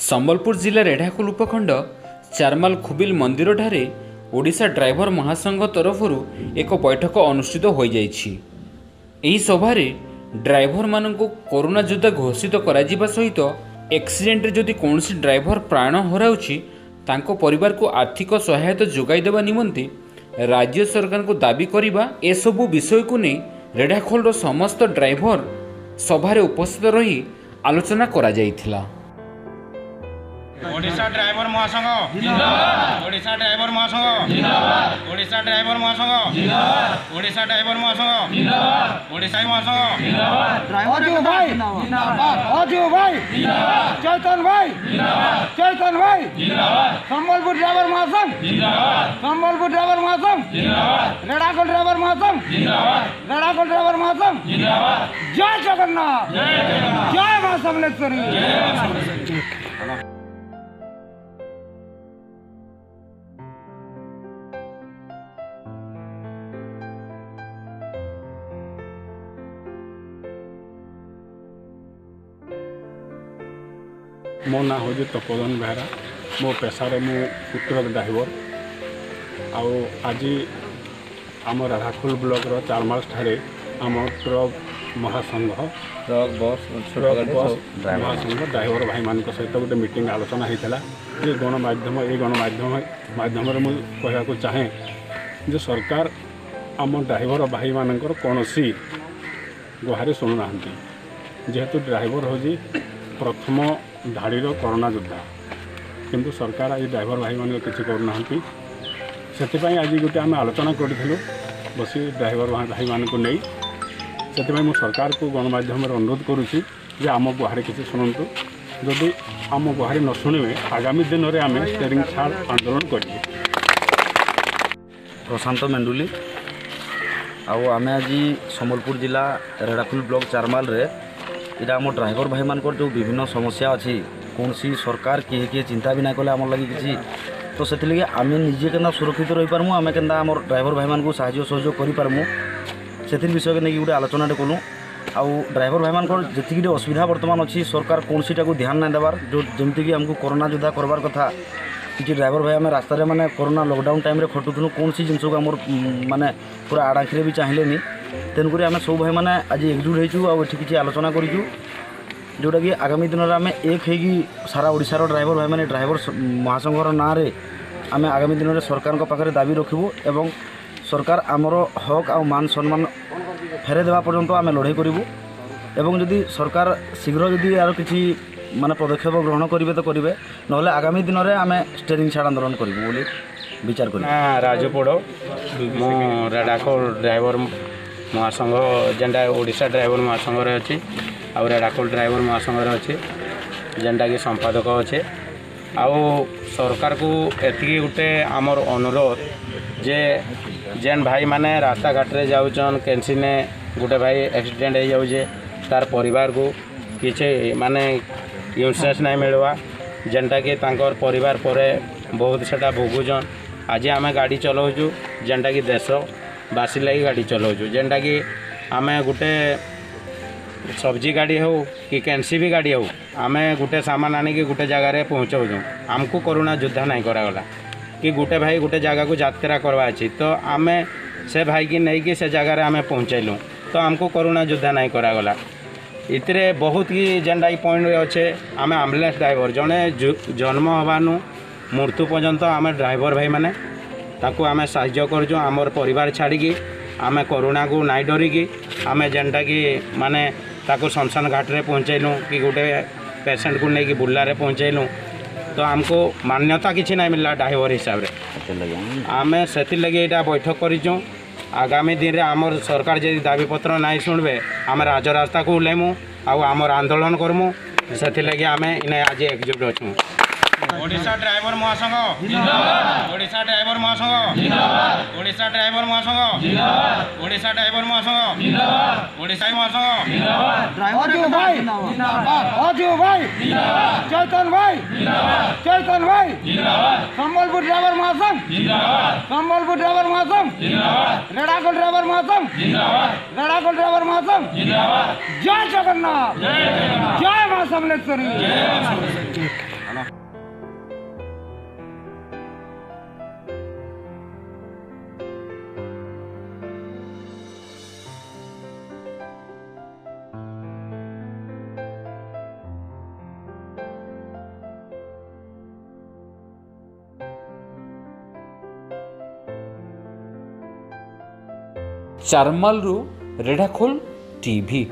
ସମ୍ବଲପୁର ଜିଲ୍ଲା ରେଢ଼ାଖୋଲ ଉପଖଣ୍ଡ ଚାରମାଲ ଖୁବିଲ ମନ୍ଦିର ଠାରେ ଓଡ଼ିଶା ଡ୍ରାଇଭର ମହାସଂଘ ତରଫରୁ ଏକ ବୈଠକ ଅନୁଷ୍ଠିତ ହୋଇଯାଇଛି। ଏହି ସଭାରେ ଡ୍ରାଇଭରମାନଙ୍କୁ କରୋନା ଯୋଦ୍ଧା ଘୋଷିତ କରାଯିବା ସହିତ ଆକ୍ସିଡେଣ୍ଟରେ ଯଦି କୌଣସି ଡ୍ରାଇଭର ପ୍ରାଣ ହରାଉଛି ତାଙ୍କ ପରିବାରକୁ ଆର୍ଥିକ ସହାୟତା ଯୋଗାଇ ଦେବା ନିମନ୍ତେ ରାଜ୍ୟ ସରକାରଙ୍କୁ ଦାବି କରିବା ଏସବୁ ବିଷୟକୁ ନେଇ ରେଢ଼ାଖୋଲର ସମସ୍ତ ଡ୍ରାଇଭର ସଭାରେ ଉପସ୍ଥିତ ରହି ଆଲୋଚନା କରାଯାଇଥିଲା। ओडिशा ड्राइवर महासंघ जिंदाबाद, ओडिशा ड्राइवर महासंघ जिंदाबाद, ओडिशा ड्राइवर महासंघ जिंदाबाद, ओडिशा ड्राइवर महासंघ जिंदाबाद, ओडिशा महासंघ जिंदाबाद, ड्राइवर भाई जिंदाबाद, अजू भाई जिंदाबाद, चैतन भाई जिंदाबाद, चैतन भाई जिंदाबाद, संबलपुर ड्राइवर महासंघ जिंदाबाद, संबलपुर ड्राइवर महासंघ जिंदाबाद, रेढ़ाखोल ड्राइवर महासंघ जिंदाबाद, रेढ़ाखोल ड्राइवर महासंघ जिंदाबाद, जय जगन्नाथ, जय मां समलेश्वरी। मो ना हूँ तपोधन बेहरा। मो पेशार मु ट्रक ड्राइवर आज आम रेढ़ाखोल ब्लॉक चारमाल ठारे आम ट्रक महासंघ महासंघ ड्राइवर भाई मान सहित गोटे मीटिंग आलोचना होता ये गणमाध्यम माध्यम मुझे चाहे जो सरकार आम ड्राइवर भाई मान कौन गुहारी शुणुना जेहेतु ड्राइवर हूँ प्रथम धाड़ी कोरोना योद्धा किंतु सरकार आज ड्राइवर भाई मैंने किसी करना से आज गोटे आम आलोचना करूँ बसी ड्राइवर भाई मान को नहीं से सरकार को गणमाध्यम अनुरोध करुँची जे आम गुहारी किसी शुणु जदि आम गुहारी न शुणे आगामी दिन में आम स्टेरिंग छाड़ आंदोलन करेंगे। प्रशांत मेंडुली आम आज सम्बलपुर जिला रेढ़ाखोल ब्लॉक चारमाल रे इटा आम ड्राइवर भाई मान जो विभिन्न समस्या अच्छी कौन सी सरकार किए किए चिंता भी ना कले आम लगी किसी तो से आम निजे के सुरक्षित रही पारमु आम के ड्राइवर भाई मान को साहाय्य सहयोग करें से विषय के नहीं गोटे आलोचना कलु आउ ड्राइवर भाई मान जी असुविधा बर्तमान अच्छी सरकार कौन सीटा को ध्यान ना देवार जो जमीक आमको कोरोना योद्धा करवार कथा कि ड्राइवर भाई आम रास्ता माने कोरोना लॉकडाउन टाइम रे खटुलु कौन सी जिनस को आम माने पूरा आड़ाखिरे भी चाहिए तेणुक आम सब भाई मैंने आज एकजुट होती किसी आलोचना करूँ जोटा कि आगामी दिन में आम एक होगी सारा ओडिशार ड्राइवर भाई मैंने ड्राइवर महासंघर ना रे आम आगामी दिन में सरकार पाखे दाबी रखू एवं सरकार आमर हक आ मान सम्मान फेरे देवा पर्यंत आम लड़ाई करूँ एवं जदि सरकार शीघ्र जदि यार किसी माने पदक्षेप ग्रहण करेंगे तो करेंगे ना आगामी दिन में आम स्टेरिंग छाड़ आंदोलन करूँ बोली विचार कर। राजूपड़ मो रेढ़ाखोल ड्राइवर महासंघ जेनटा ओडिशा ड्राइवर महासंघ अच्छी आउ रेढ़ाखोल ड्राइवर महासंघ अच्छे जेनटा कि संपादक अच्छे आउ सरकार को एति गोटे आमर अनुरोध जे जेन भाई माने रास्ता घाट रे जाउछन कैंसी ने गोटे भाई एक्सीडेंट हो जाऊे तार परिवार को किसी माने इंश्योरेंस नहीं मिलवा जेनटा कि तांकर परिवार परे बहुत सेटा भोगुछन आज आम गाड़ी चलाऊँ जेनटा कि देश बासी लगी गाड़ी चलाऊँ जेनटा कि आम गोटे सब्जी गाड़ी हो कि कैंसी भी गाड़ी हो आम गोटे सामान आनिक गोटे जगार पहुँचाऊँ आमको कोरोना योद्धा नहीं करागला कि गोटे भाई गोटे जगह को यात्रा करवा अच्छी तो आम से भाई की नहीं कि से जगार आम पहुँचलु तो आमको कोरोना योद्धा नहीं करागला इतरे बहुत ही जेनटा पॉइंट अच्छे आम आम्बुलांस ड्राइवर जड़े जन्म हवानु मृत्यु पर्यंत आम ड्राइवर भाई मैंने ताकू आम साहाय्य कर आमर परिवार छाड़ी आम कोरोना को नाई डरिकी आम जेनटा कि माने ताकू शमशान घाट रे पहुँचेलु कि गोटे पेसेंट को लेकिन बुर्ला पहुँचेलु तो आमको मान्यता किसी ना मिलला ड्राइवर हिसाब से आम से लगे यहाँ बैठक करूँ आगामी दिन में आमर सरकार जब दाबीपत्र नहीं शुणवे आम राजरास्ता को ओह्लैमु आमर आंदोलन करमु से लगे आम इन्हें आज एकजुट अच्छू। ओडिशा ड्राइवर महासंघ जिंदाबाद, ओडिशा ड्राइवर महासंघ जिंदाबाद, ओडिशा ड्राइवर महासंघ जिंदाबाद, ओडिशा ड्राइवर महासंघ जिंदाबाद, ओडिशा महासंघ जिंदाबाद, ड्राइवर भाई जिंदाबाद, अजू भाई जिंदाबाद, चैतन भाई जिंदाबाद, चैतन भाई जिंदाबाद, संबलपुर ड्राइवर महासंघ जिंदाबाद, संबलपुर ड्राइवर महासंघ जिंदाबाद, रेढ़ाखोल ड्राइवर महासंघ जिंदाबाद, रेढ़ाखोल ड्राइवर महासंघ जिंदाबाद, जय जगन्नाथ, जय मां समलेश्वरी। ଚାରମାଲରୁ ରେଢ଼ାଖୋଲ ଟିଭି।